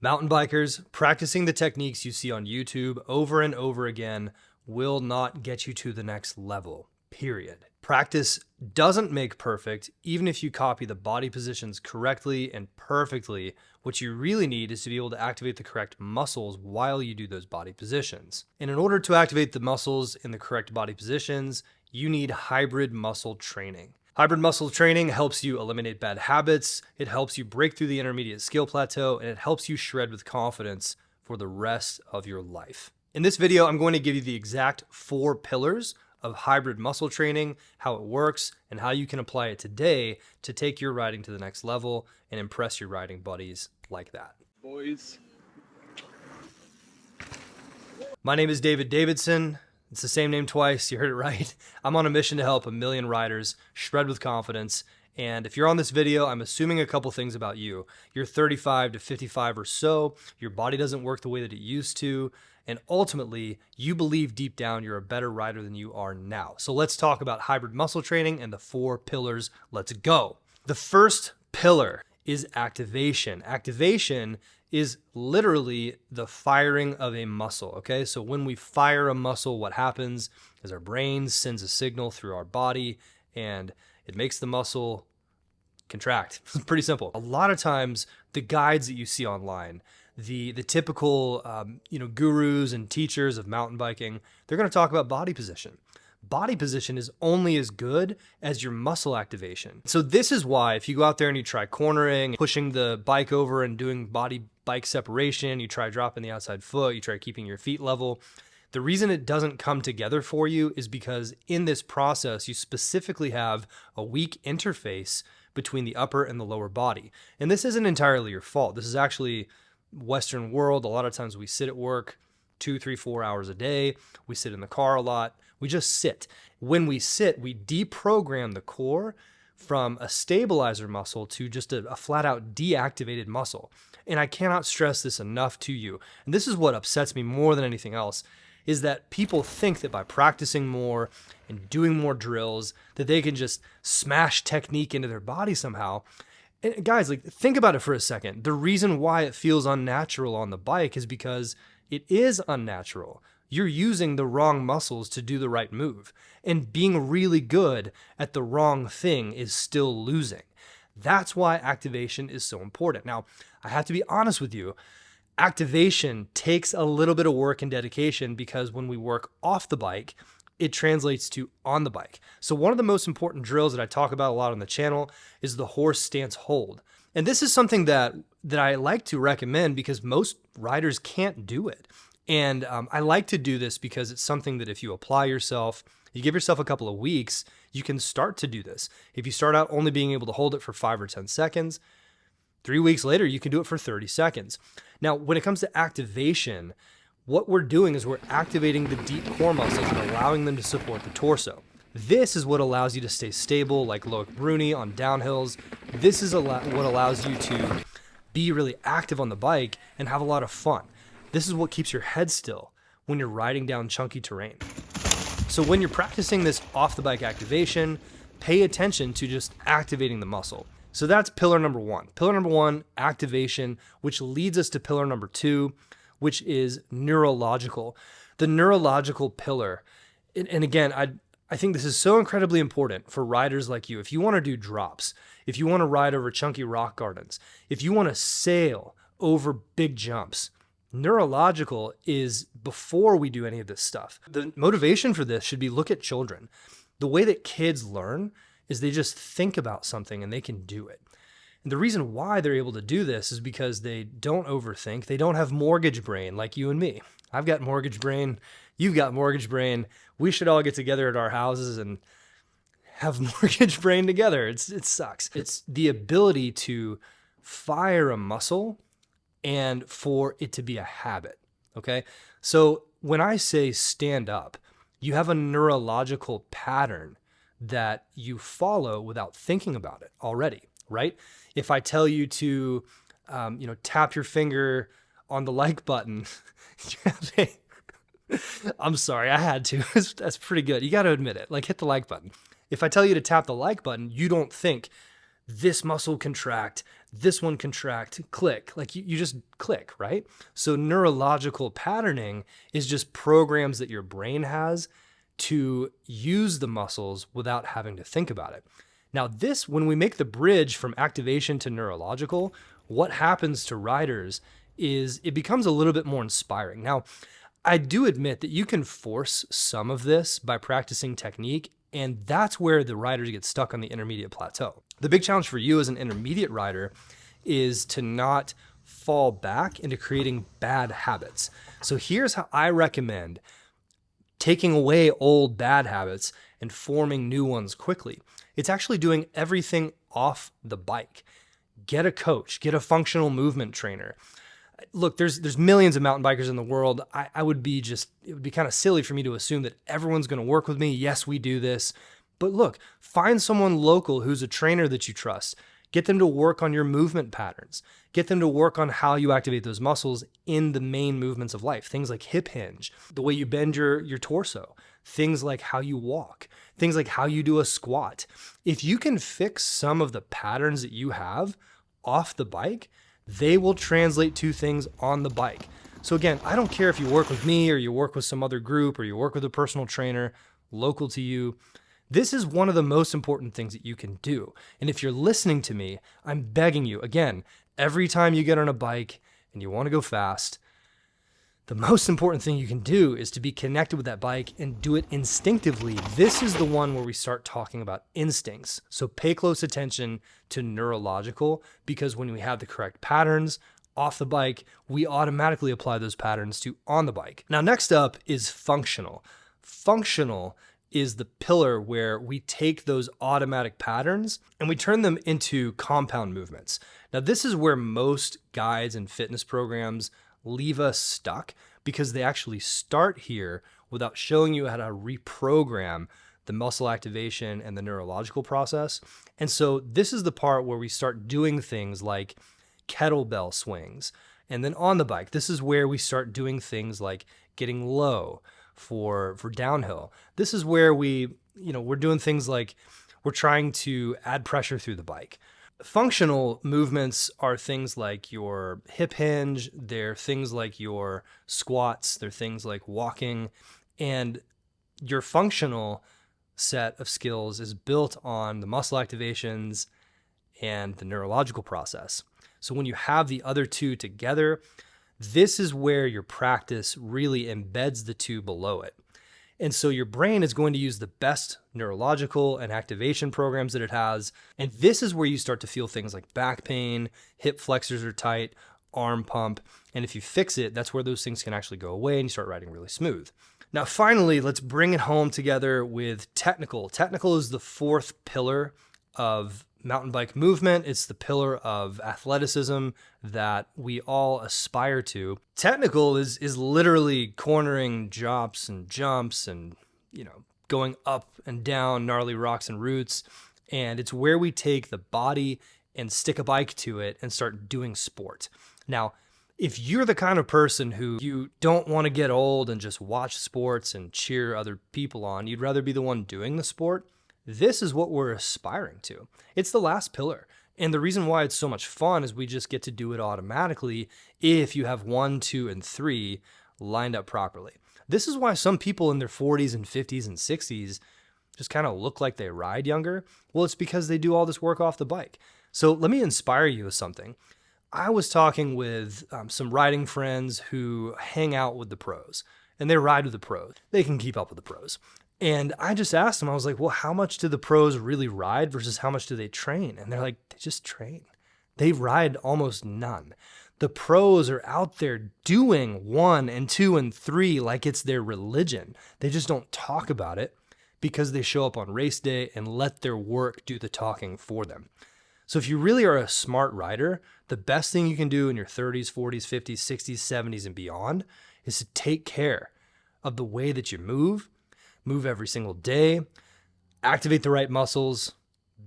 Mountain bikers, practicing the techniques you see on YouTube over and over again will not get you to the next level, period. Practice doesn't make perfect, even if you copy the body positions correctly and perfectly. What you really need is to be able to activate the correct muscles while you do those body positions. And in order to activate the muscles in the correct body positions, you need hybrid muscle training. Hybrid muscle training helps you eliminate bad habits, it helps you break through the intermediate skill plateau, and it helps you shred with confidence for the rest of your life. In this video, I'm going to give you the exact 4 pillars of hybrid muscle training, how it works, and how you can apply it today to take your riding to the next level and impress your riding buddies like that. Boys. My name is David Davidson. It's the same name twice, you heard it right. I'm on a mission to help 1 million riders shred with confidence. And if you're on this video, I'm assuming a couple things about you. You're 35 to 55 or so, your body doesn't work the way that it used to, and ultimately, you believe deep down you're a better rider than you are now. So let's talk about hybrid muscle training and the 4 pillars. Let's go. The first pillar is activation. Activation is literally the firing of a muscle, okay? So when we fire a muscle, what happens is our brain sends a signal through our body and it makes the muscle contract. It's pretty simple. A lot of times, the guides that you see online, the typical gurus and teachers of mountain biking, they're going to talk about body position. Body position is only as good as your muscle activation. So this is why if you go out there and you try cornering, pushing the bike over and doing bike separation, you try dropping the outside foot, you try keeping your feet level, the reason it doesn't come together for you is because in this process, you specifically have a weak interface between the upper and the lower body. And this isn't entirely your fault. This is actually Western world. A lot of times we sit at work 2, 3, 4 hours a day. We sit in the car a lot. We just sit. When we sit, we deprogram the core from a stabilizer muscle to just a flat out deactivated muscle. And I cannot stress this enough to you. And this is what upsets me more than anything else, is that people think that by practicing more and doing more drills, that they can just smash technique into their body somehow. And guys, think about it for a second. The reason why it feels unnatural on the bike is because it is unnatural. You're using the wrong muscles to do the right move. And being really good at the wrong thing is still losing. That's why activation is so important. Now, I have to be honest with you. Activation takes a little bit of work and dedication because when we work off the bike, it translates to on the bike. So one of the most important drills that I talk about a lot on the channel is the horse stance hold. And this is something that I like to recommend because most riders can't do it. And I like to do this because it's something that if you apply yourself, you give yourself a couple of weeks, you can start to do this. If you start out only being able to hold it for 5 or 10 seconds, 3 weeks later, you can do it for 30 seconds. Now, when it comes to activation, what we're doing is we're activating the deep core muscles and allowing them to support the torso. This is what allows you to stay stable like Loic Bruni on downhills. This is what allows you to be really active on the bike and have a lot of fun. This is what keeps your head still when you're riding down chunky terrain. So when you're practicing this off the bike activation, pay attention to just activating the muscle. So that's pillar number 1. Pillar number 1, activation, which leads us to pillar number 2, which is neurological. The neurological pillar, and again, I think this is so incredibly important for riders like you. If you want to do drops, if you want to ride over chunky rock gardens, if you want to sail over big jumps, neurological is before we do any of this stuff. The motivation for this should be look at children. The way that kids learn is they just think about something and they can do it. And the reason why they're able to do this is because they don't overthink. They don't have mortgage brain like you and me. I've got mortgage brain. You've got mortgage brain. We should all get together at our houses and have mortgage brain together. It sucks. It's the ability to fire a muscle and for it to be a habit, okay? So when I say stand up, you have a neurological pattern that you follow without thinking about it already, right? If I tell you to, tap your finger on the like button, I'm sorry, I had to. That's pretty good. You got to admit it. Hit the like button. If I tell you to tap the like button, you don't think this muscle contract, this one contract, click. Like you just click, right? So neurological patterning is just programs that your brain has to use the muscles without having to think about it. Now this, when we make the bridge from activation to neurological, what happens to riders is it becomes a little bit more inspiring. Now, I do admit that you can force some of this by practicing technique, and that's where the riders get stuck on the intermediate plateau. The big challenge for you as an intermediate rider is to not fall back into creating bad habits. So here's how I recommend taking away old bad habits and forming new ones quickly. It's actually doing everything off the bike. Get a coach, get a functional movement trainer. Look, there's millions of mountain bikers in the world. It would be kind of silly for me to assume that everyone's going to work with me. Yes, we do this. But look, find someone local who's a trainer that you trust. Get them to work on your movement patterns. Get them to work on how you activate those muscles in the main movements of life. Things like hip hinge, the way you bend your torso, things like how you walk, things like how you do a squat. If you can fix some of the patterns that you have off the bike, they will translate to things on the bike. So again, I don't care if you work with me or you work with some other group or you work with a personal trainer local to you. This is one of the most important things that you can do. And if you're listening to me, I'm begging you, again, every time you get on a bike and you want to go fast, the most important thing you can do is to be connected with that bike and do it instinctively. This is the one where we start talking about instincts. So pay close attention to neurological, because when we have the correct patterns off the bike, we automatically apply those patterns to on the bike. Now, next up is functional. Functional is the pillar where we take those automatic patterns and we turn them into compound movements. Now, this is where most guides and fitness programs leave us stuck, because they actually start here without showing you how to reprogram the muscle activation and the neurological process. And so this is the part where we start doing things like kettlebell swings. And then on the bike, this is where we start doing things like getting low for downhill. This is where we're doing things like we're trying to add pressure through the bike. Functional movements are things like your hip hinge, they're things like your squats, they're things like walking, and your functional set of skills is built on the muscle activations and the neurological process. So when you have the other two together, this is where your practice really embeds the two below it. And so your brain is going to use the best neurological and activation programs that it has. And this is where you start to feel things like back pain, hip flexors are tight, arm pump. And if you fix it, that's where those things can actually go away and you start riding really smooth. Now, finally, let's bring it home together with technical. Technical is the fourth pillar of mountain bike movement. It's the pillar of athleticism that we all aspire to. Technical is literally cornering drops and jumps and, going up and down gnarly rocks and roots. And it's where we take the body and stick a bike to it and start doing sport. Now, if you're the kind of person who you don't want to get old and just watch sports and cheer other people on, you'd rather be the one doing the sport, this is what we're aspiring to. It's the last pillar. And the reason why it's so much fun is we just get to do it automatically if you have 1, 2, and 3 lined up properly. This is why some people in their 40s and 50s and 60s just kind of look like they ride younger. Well, it's because they do all this work off the bike. So let me inspire you with something. I was talking with some riding friends who hang out with the pros, and they ride with the pros. They can keep up with the pros. And I just asked them, I was like, well, how much do the pros really ride versus how much do they train? And they're like, they just train. They ride almost none. The pros are out there doing 1 and 2 and 3 like it's their religion. They just don't talk about it because they show up on race day and let their work do the talking for them. So if you really are a smart rider, the best thing you can do in your 30s, 40s, 50s, 60s, 70s, and beyond is to take care of the way that you move every single day, activate the right muscles,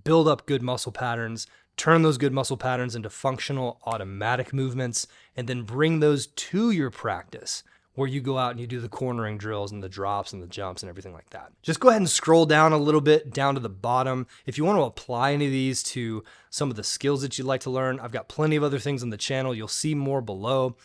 build up good muscle patterns, turn those good muscle patterns into functional automatic movements, and then bring those to your practice where you go out and you do the cornering drills and the drops and the jumps and everything like that. Just go ahead and scroll down a little bit down to the bottom. If you want to apply any of these to some of the skills that you'd like to learn, I've got plenty of other things on the channel. You'll see more below.